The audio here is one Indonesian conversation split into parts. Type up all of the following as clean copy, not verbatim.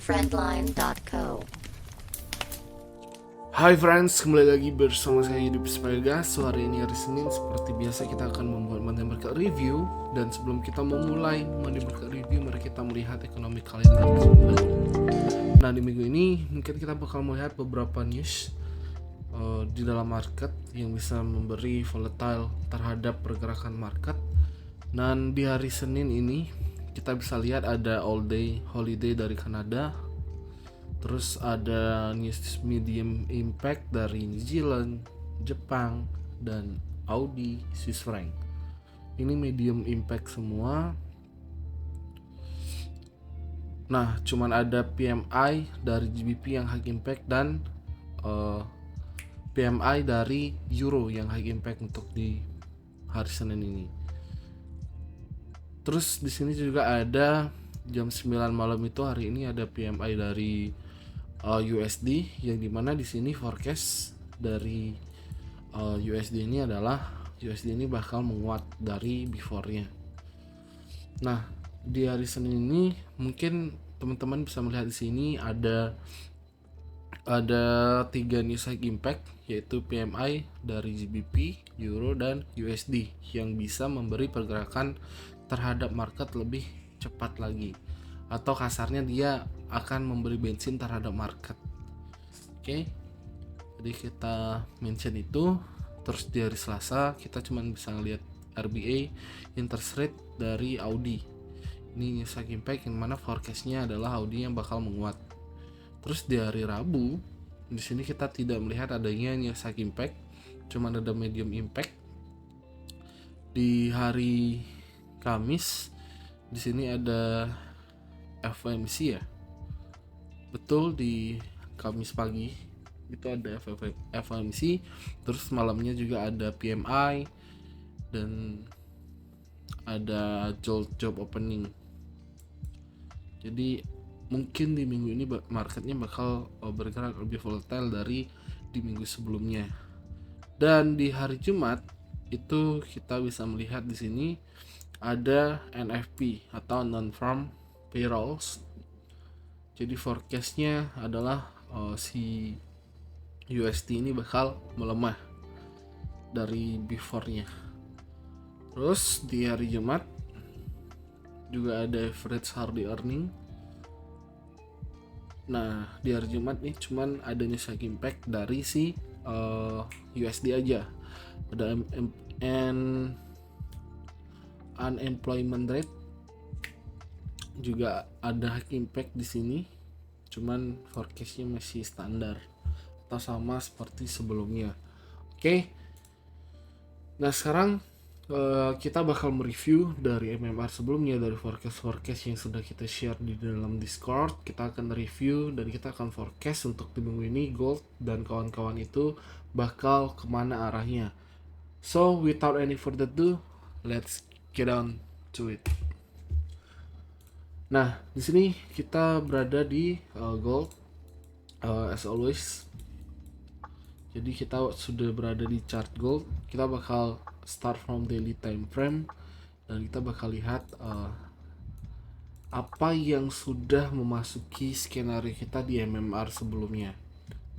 friendline.co. Hai friends, kembali lagi bersama saya Hidup Sepegas. So, hari ini hari Senin, seperti biasa kita akan membuat Money Market Review. Dan sebelum kita memulai Money Market Review, mari kita melihat ekonomi kalender terlebih dahulu. Nah, di minggu ini mungkin kita bakal melihat beberapa news di dalam market yang bisa memberi volatile terhadap pergerakan market. Dan di hari Senin ini kita bisa lihat ada all day holiday dari Kanada. Terus ada news medium impact dari New Zealand, Jepang, dan Audi, Swiss franc. Ini medium impact semua. Nah, cuman ada PMI dari GBP yang high impact dan PMI dari Euro yang high impact untuk di hari Senin ini. Terus di sini juga ada jam 9 malam itu hari ini ada PMI dari USD yang dimana di sini forecast dari USD ini adalah USD ini bakal menguat dari before-nya. Nah, di hari Senin ini mungkin teman-teman bisa melihat di sini ada 3 news high impact, yaitu PMI dari GBP, Euro, dan USD yang bisa memberi pergerakan terhadap market lebih cepat lagi, atau kasarnya dia akan memberi bensin terhadap market. Oke. Jadi kita mention itu. Terus di hari Selasa kita cuma bisa ngelihat RBA interest rate dari Audi. Ini news high impact yang mana forecastnya adalah Audi yang bakal menguat. Terus di hari Rabu di sini kita tidak melihat adanya news high impact, cuma ada medium impact. Di hari Kamis di sini ada FOMC ya. Betul, di Kamis pagi itu ada FOMC. Terus malamnya juga ada PMI dan ada job opening. Jadi mungkin di minggu ini marketnya bakal bergerak lebih volatile dari di minggu sebelumnya. Dan di hari Jumat itu kita bisa melihat di sini ada NFP atau non-farm payrolls. Jadi forecastnya adalah si USD ini bakal melemah dari before-nya. Terus di hari Jumat juga ada average hourly earning. Nah, di hari Jumat nih cuman adanya high impact dari si USD aja. Ada unemployment rate juga ada high impact di sini, cuman forecastnya masih standar atau sama seperti sebelumnya. Oke. Nah, sekarang kita bakal mereview dari MMR sebelumnya, dari forecast yang sudah kita share di dalam Discord. Kita akan review dan kita akan forecast untuk di minggu ini gold dan kawan-kawan itu bakal kemana arahnya. So without any further ado, let's get on to it. Nah, di sini kita berada di gold as always. Jadi kita sudah berada di chart gold. Kita bakal start from daily time frame dan kita bakal lihat apa yang sudah memasuki skenario kita di MMR sebelumnya.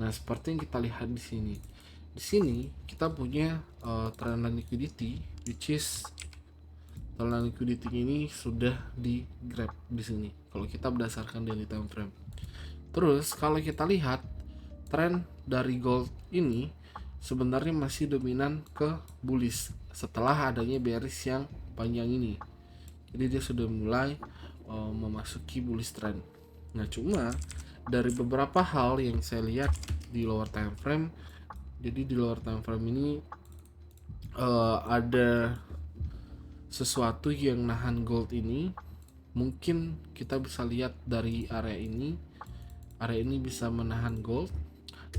Nah, seperti yang kita lihat di sini. Di sini kita punya trendline liquidity, which is trendline liquidity ini sudah di grab di sini. Kalau kita berdasarkan daily time frame. Terus kalau kita lihat tren dari gold ini sebenarnya masih dominan ke bullish setelah adanya bearish yang panjang ini. Jadi dia sudah mulai memasuki bullish trend. Nah, cuma dari beberapa hal yang saya lihat di lower time frame. Jadi di lower time frame ini ada sesuatu yang nahan gold ini. Mungkin kita bisa lihat dari area ini. Area ini bisa menahan gold.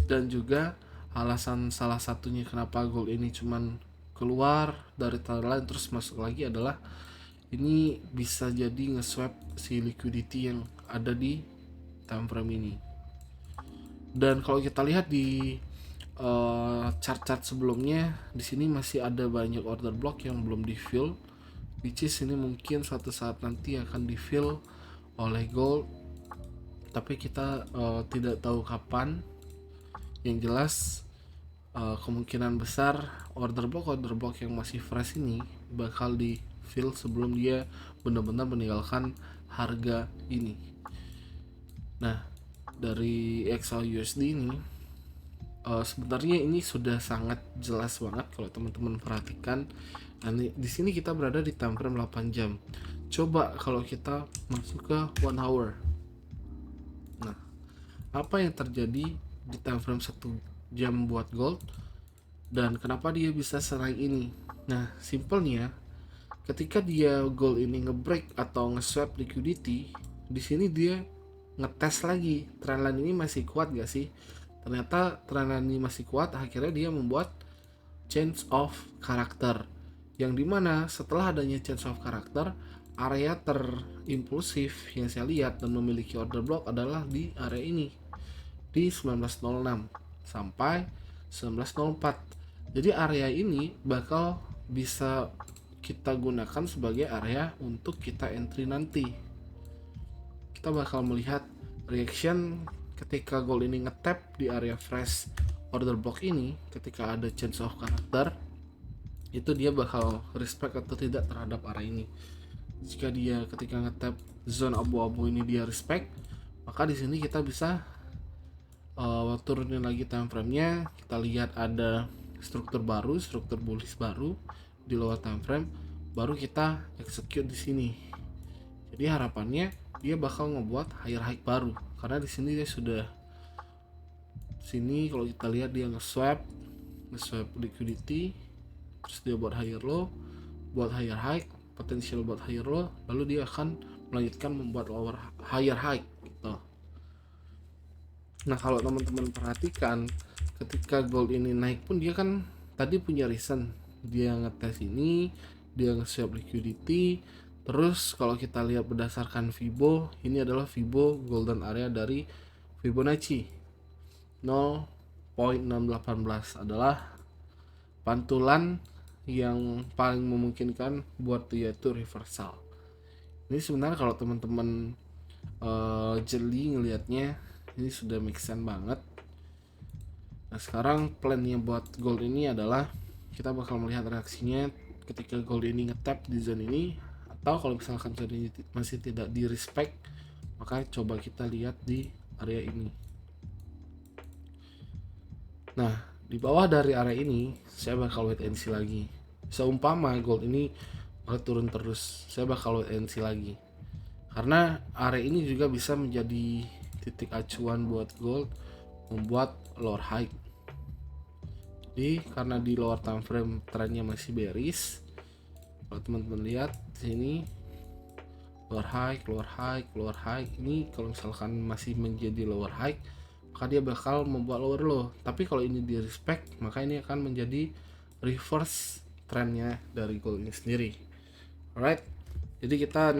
Dan juga alasan salah satunya kenapa gold ini cuman keluar dari trendline terus masuk lagi adalah ini bisa jadi nge-swap si liquidity yang ada di time frame ini. Dan kalau kita lihat di chart-chart sebelumnya, di sini masih ada banyak order block yang belum di fill, which is ini mungkin suatu saat nanti akan di fill oleh gold tapi kita tidak tahu kapan. Yang jelas kemungkinan besar order block yang masih fresh ini bakal di fill sebelum dia benar-benar meninggalkan harga ini. Nah, dari XAUUSD ini sebenarnya ini sudah sangat jelas banget kalau teman-teman perhatikan. Nah, di sini kita berada di time frame 8 jam. Coba kalau kita masuk ke 1 hour. Nah, apa yang terjadi di time frame 1 jam buat gold dan kenapa dia bisa senaik ini? Nah, simpelnya ketika dia gold ini ngebreak atau nge-swap liquidity, di sini dia ngetes lagi trendline ini masih kuat gak sih. Ternyata trendline ini masih kuat, akhirnya dia membuat change of character, yang dimana setelah adanya change of character, area terimpulsif yang saya lihat dan memiliki order block adalah di area ini, di 1906 sampai 1904. Jadi area ini bakal bisa kita gunakan sebagai area untuk kita entry nanti. Kita bakal melihat reaction ketika gold ini ngetap di area fresh order block ini. Ketika ada change of character, itu dia bakal respect atau tidak terhadap area ini. Jika dia ketika ngetap zone abu-abu ini dia respect, maka di sini kita bisa turunin lagi time frame-nya. Kita lihat ada struktur baru, struktur bullish baru di lower time frame, baru kita execute di sini. Jadi harapannya dia bakal ngebuat higher high baru, karena di sini dia sudah sini kalau kita lihat dia nge-swap liquidity, terus dia buat higher low, buat higher high, potensial buat higher low, lalu dia akan melanjutkan membuat lower higher high gitu. Nah, kalau teman-teman perhatikan ketika gold ini naik pun dia kan tadi punya reason, dia ngetes ini, dia nge-swap liquidity. Terus kalau kita lihat berdasarkan Fibo, ini adalah Fibo golden area dari Fibonacci 0.618 adalah pantulan yang paling memungkinkan buat yaitu reversal. Ini sebenarnya kalau teman-teman jeli ngelihatnya, ini sudah make sense banget. Nah, sekarang plannya buat gold ini adalah kita bakal melihat reaksinya ketika gold ini ngetap di zone ini, atau kalau misalkan zone ini masih tidak di respect, maka coba kita lihat di area ini. Nah, di bawah dari area ini saya bakal wait and see lagi. Seumpama gold ini bakal turun terus, saya bakal wait and see lagi, karena area ini juga bisa menjadi titik acuan buat gold membuat lower high. Jadi karena di lower time frame trennya masih bearish, kalau teman-teman lihat di sini lower high, ini kalau misalkan masih menjadi lower high, maka dia bakal membuat lower low. Tapi kalau ini di respect, maka ini akan menjadi reverse trennya dari gold ini sendiri. Alright, jadi kita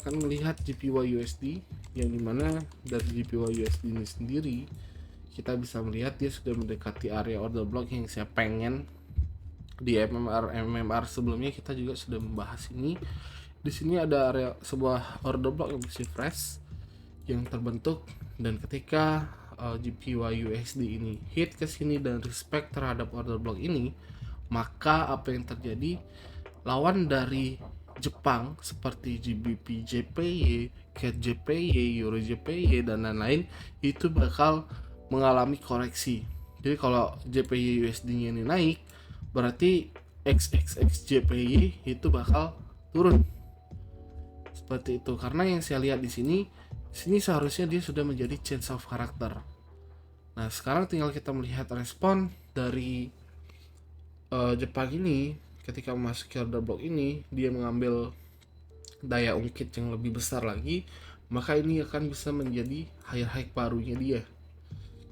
akan melihat JPY USD, yang dimana dari JPY USD ini sendiri kita bisa melihat dia sudah mendekati area order block yang saya pengen. Di MMR sebelumnya kita juga sudah membahas ini. Di sini ada area sebuah order block yang masih fresh yang terbentuk, dan ketika JPY USD ini hit ke sini dan respect terhadap order block ini, maka apa yang terjadi, lawan dari Jepang seperti GBP JPY, CAD JPY, Euro JPY dan lain-lain itu bakal mengalami koreksi. Jadi kalau JPY USD-nya ini naik, berarti XXX JPY itu bakal turun. Seperti itu. Karena yang saya lihat di sini seharusnya dia sudah menjadi change of character. Nah, sekarang tinggal kita melihat respon dari Jepang ini ketika memasuki order block ini, dia mengambil daya ungkit yang lebih besar lagi, maka ini akan bisa menjadi higher high barunya dia.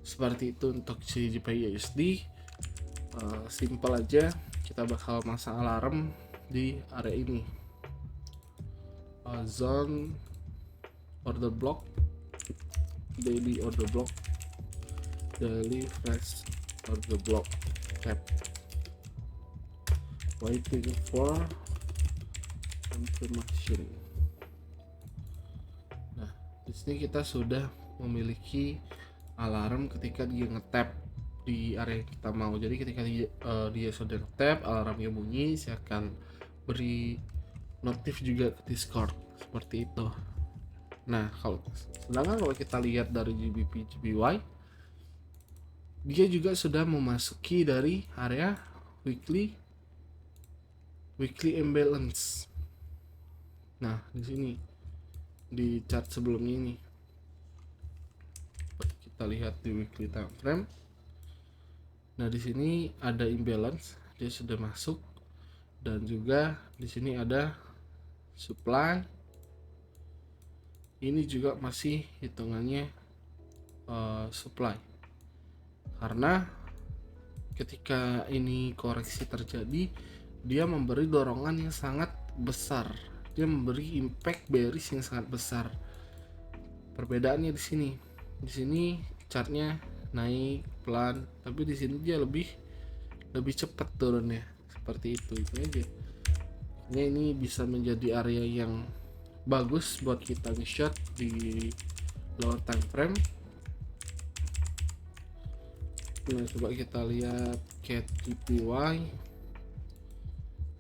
Seperti itu untuk JPY USD. Simple aja, kita bakal masang alarm di area ini, zone order block, daily order block, daily fresh order block cap, waiting for confirmation. Nah, di sini kita sudah memiliki alarm ketika dia nge-tap di area yang kita mau. Jadi ketika dia sudah nge-tap, alarmnya bunyi, saya akan beri notif juga ke Discord seperti itu. Nah, sedangkan kalau kita lihat dari GBP GPY, dia juga sudah memasuki dari area weekly imbalance. Nah, di sini di chart sebelumnya ini kita lihat di weekly time frame. Nah, di sini ada imbalance, dia sudah masuk, dan juga di sini ada supply. Ini juga masih hitungannya supply, karena ketika ini koreksi terjadi, dia memberi dorongan yang sangat besar, dia memberi impact bearish yang sangat besar. Perbedaannya di sini chartnya naik pelan, tapi di sini dia lebih cepat turunnya, seperti itu aja. Ini bisa menjadi area yang bagus buat kita nge-short di lower time frame. Nah, coba kita lihat CAD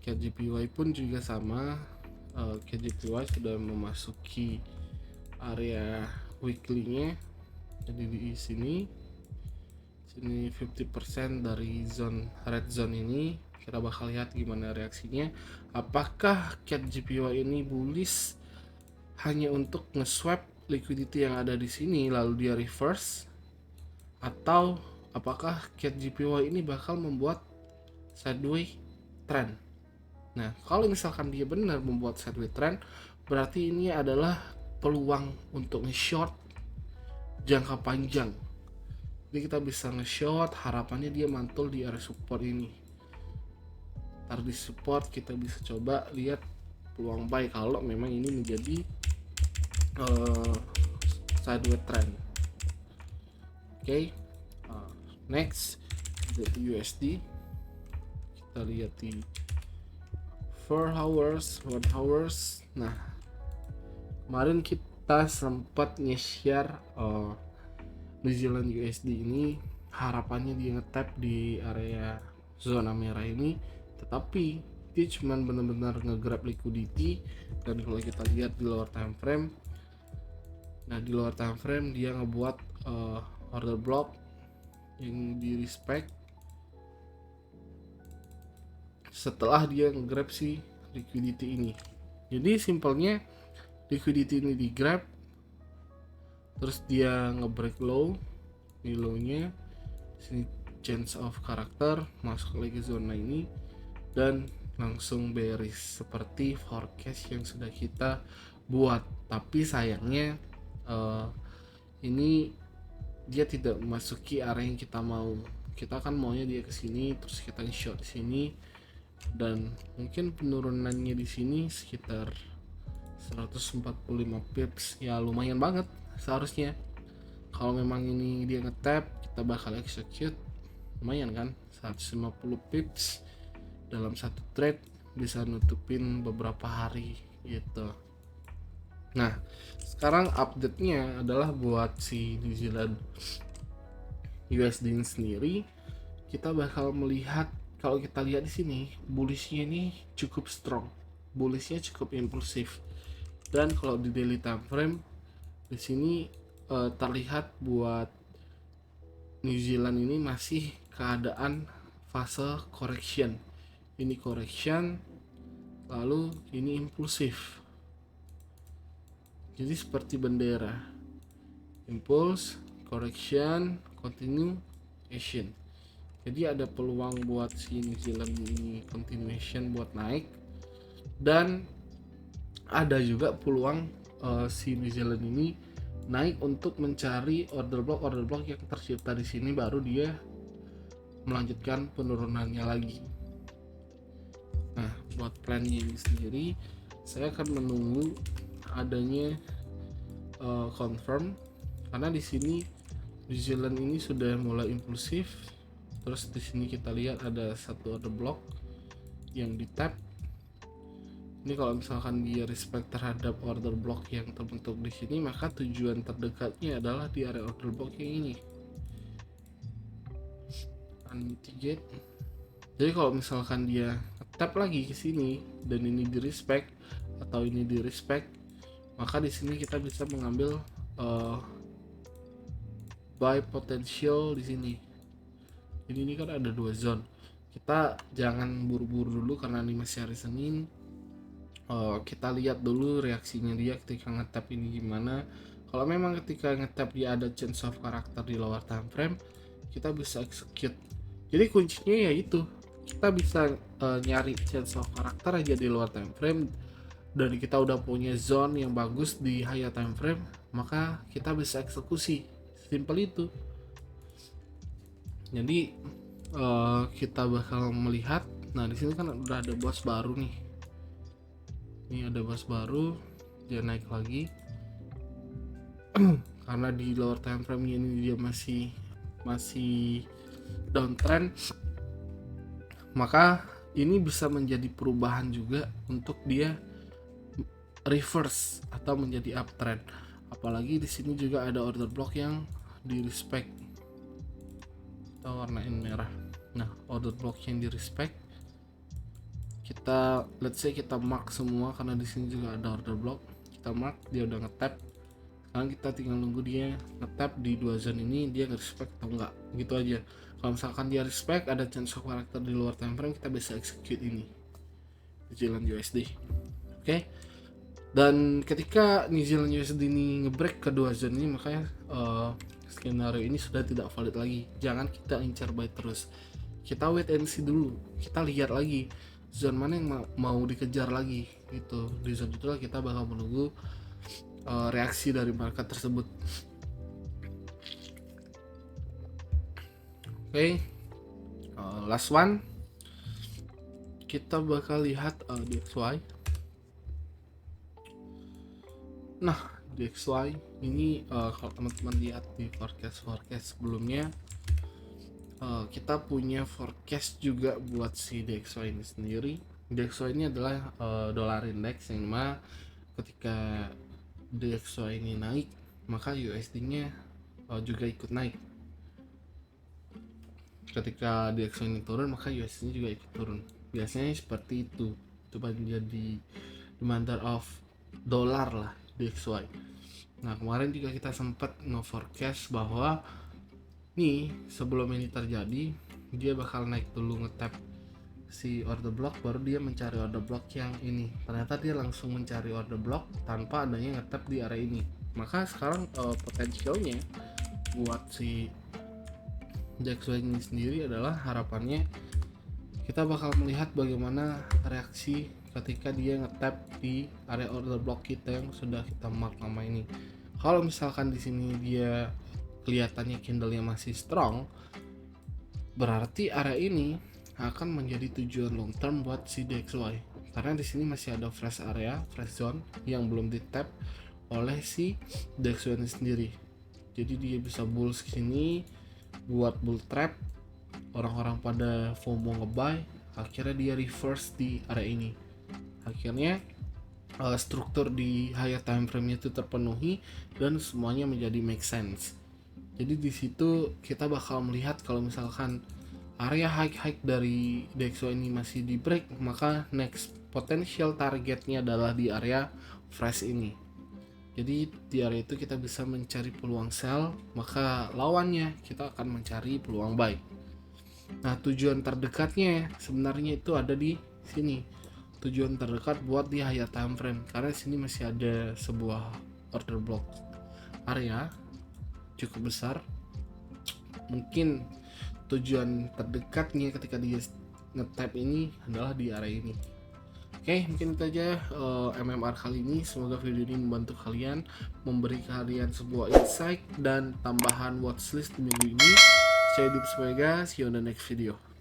JPY pun juga sama. CAD JPY sudah memasuki area weekly-nya. Jadi di sini 50% dari red zone ini, kita bakal lihat gimana reaksinya. Apakah CAD JPY ini bullish hanya untuk nge-swap liquidity yang ada di sini lalu dia reverse, atau apakah CAD JPY ini bakal membuat sideways trend? Nah, kalau misalkan dia benar membuat sideways trend, berarti ini adalah peluang untuk nge-short jangka panjang. Jadi kita bisa nge-short, harapannya dia mantul di area support ini. Ntar di support kita bisa coba lihat peluang buy kalau memang ini menjadi sideways trend. Oke. Next, the USD. Kita lihat di 4 hours, 1 hours. Nah, kemarin kita sempat nge-share New Zealand USD ini, harapannya dia nge-tap di area zona merah ini, tetapi dia cuman benar-benar nge-grab liquidity. Dan kalau kita lihat di lower time frame, nah di lower time frame dia ngebuat order block yang di respect setelah dia nge-grab si liquidity ini. Jadi simpelnya liquidity ini di grab, terus dia nge-break low, di low-nya sini change of character, masuk lagi zona ini dan langsung bearish seperti forecast yang sudah kita buat. Tapi sayangnya ini dia tidak memasuki area yang kita mau. Kita kan maunya dia ke sini, terus kita short di sini, dan mungkin penurunannya di sini sekitar 145 pips, ya lumayan banget seharusnya. Kalau memang ini dia nge-tap, kita bakal execute, lumayan kan, 150 pips dalam satu trade bisa nutupin beberapa hari gitu. Nah, sekarang update-nya adalah buat si New Zealand USD sendiri, kita bakal melihat, kalau kita lihat di sini bullish-nya ini cukup strong, bullish-nya cukup impulsif. Dan kalau di daily time frame di sini terlihat buat New Zealand ini masih keadaan fase correction. Ini correction, lalu ini impulsif. Jadi seperti bendera, impulse, correction, continuation. Jadi ada peluang buat si New Zealand ini continuation buat naik, dan ada juga peluang si New Zealand ini naik untuk mencari order block yang tercipta di sini, baru dia melanjutkan penurunannya lagi. Nah, buat plannya ini sendiri, saya akan menunggu adanya confirm, karena di sini New Zealand ini sudah mulai impulsif. Terus di sini kita lihat ada satu order block yang di tap, Ini kalau misalkan dia respect terhadap order block yang terbentuk di sini, maka tujuan terdekatnya adalah di area order block yang ini. Unmitigate. Jadi kalau misalkan dia tap lagi ke sini dan ini di respect atau ini di respect, maka di sini kita bisa mengambil buy potential di sini. Jadi ini kan ada 2 zone. Kita jangan buru-buru dulu karena ini masih hari Senin. Kita lihat dulu reaksinya dia ketika ngetap ini gimana. Kalau memang ketika ngetap dia ada change of karakter di lower time frame, kita bisa execute. Jadi kuncinya ya itu, kita bisa nyari change of karakter aja di lower time frame, dan kita udah punya zone yang bagus di higher time frame, maka kita bisa eksekusi. Simple itu. Jadi kita bakal melihat. Nah di sini kan udah ada bos baru nih. Ini ada bos baru, dia naik lagi. Karena di lower time frame ini dia masih downtrend, maka ini bisa menjadi perubahan juga untuk dia reverse atau menjadi uptrend. Apalagi di sini juga ada order block yang di respect, kita warnain merah. Nah order block yang di respect, kita let's say kita mark semua karena di sini juga ada order block. Kita mark, dia udah ngetap. Sekarang kita tinggal nunggu dia ngetap di 2 zone ini, dia nge-respect atau enggak, gitu aja. Kalau misalkan dia respect, ada chance of karakter di luar time frame, kita bisa execute ini New Zealand USD. Oke. Dan ketika New Zealand USD ini ngebreak ke 2 zone ini, makanya skenario ini sudah tidak valid lagi. Jangan kita incar buy terus, kita wait and see dulu, kita lihat lagi zone mana yang mau dikejar lagi gitu. Di zone itulah kita bakal menunggu reaksi dari market tersebut. Oke. Last one, kita bakal lihat DXY. Nah DXY ini kalau teman-teman lihat di forecast sebelumnya, kita punya forecast juga buat si DXY ini sendiri. DXY ini adalah dollar index, yang mana ketika DXY ini naik, maka USD nya juga ikut naik. Ketika DXY ini turun, maka USD nya juga ikut turun. Biasanya seperti itu menjadi demander of dollar lah DXY. Nah kemarin juga kita sempat nge-forecast bahwa nih sebelum ini terjadi, dia bakal naik dulu ngetap si order block, baru dia mencari order block yang ini. Ternyata dia langsung mencari order block tanpa adanya ngetap di area ini. Maka sekarang potensialnya buat si DXY ini sendiri adalah, harapannya kita bakal melihat bagaimana reaksi ketika dia ngetap di area order block kita yang sudah kita mark nama ini. Kalau misalkan di sini dia kelihatannya candlenya masih strong, berarti area ini akan menjadi tujuan long term buat si DXY, karena di sini masih ada fresh area, fresh zone yang belum di tap oleh si DXY ini sendiri. Jadi dia bisa bulls ke sini buat bull trap, orang-orang pada FOMO ngebuy, akhirnya dia reverse di area ini. Akhirnya struktur di higher time frame itu terpenuhi dan semuanya menjadi make sense. Jadi di situ kita bakal melihat kalau misalkan area high dari DXY ini masih di break, maka next potential targetnya adalah di area fresh ini. Jadi di area itu kita bisa mencari peluang sell, maka lawannya kita akan mencari peluang buy. Nah tujuan terdekatnya sebenarnya itu ada di sini. Tujuan terdekat buat di higher time frame, karena di sini masih ada sebuah order block area cukup besar. Mungkin tujuan terdekatnya ketika dia nge-tap ini adalah di area ini. Oke, mungkin itu aja MMR kali ini. Semoga video ini membantu kalian, memberi kalian sebuah insight dan tambahan watchlist di minggu ini. Saya Dip Smega, see you on the next video.